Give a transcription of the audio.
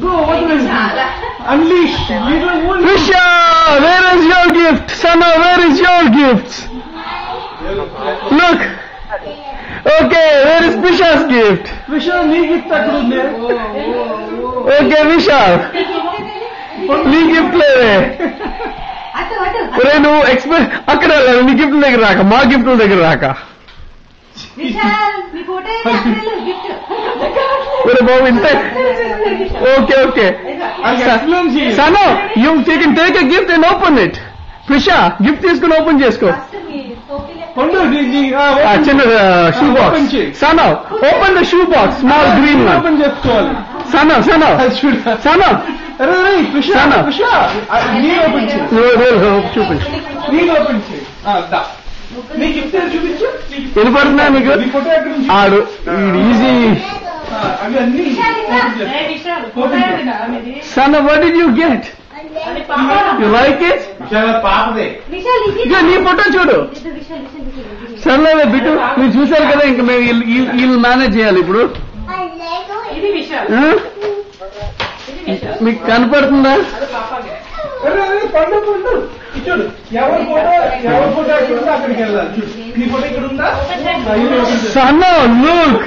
Go, what is unleash. Prisha, where is your gift? Sana, where is your gift? Look. Okay, where is Prisha's gift? Prisha, nee gift akkad Okay, Vishal. నీ gift లేదే. నువ్వు expect అక్కడ నీ gift దగ్గర రాక, మా gift దగ్గర రాక. బాబు ఇంత. Okay okay. Sanu, you can take a gift and open it. Prisha, gift తీసుకుని ఓపెన్ చేసుకో. చిన్న shoe box. Sanu, open the shoe box, small green one. Open చేసుకోవాలి. సను సను సను చూపించు. వినపడుతున్నా మీకు? ఆడు easy. Son, what did you get? You like it? నీ photo చూడు. సర్లే బిట్టు, మీరు చూసారు కదా, ఇంకా మేము వీళ్ళు మేనేజ్ చేయాలి ఇప్పుడు. మీకు కనపడుతుందా? చూడు, ఎవరి ఫోటో అక్కడికి వెళ్ళాలి. చూడు, నీ ఫోటో ఇక్కడ ఉందా? సన్న, లుక్.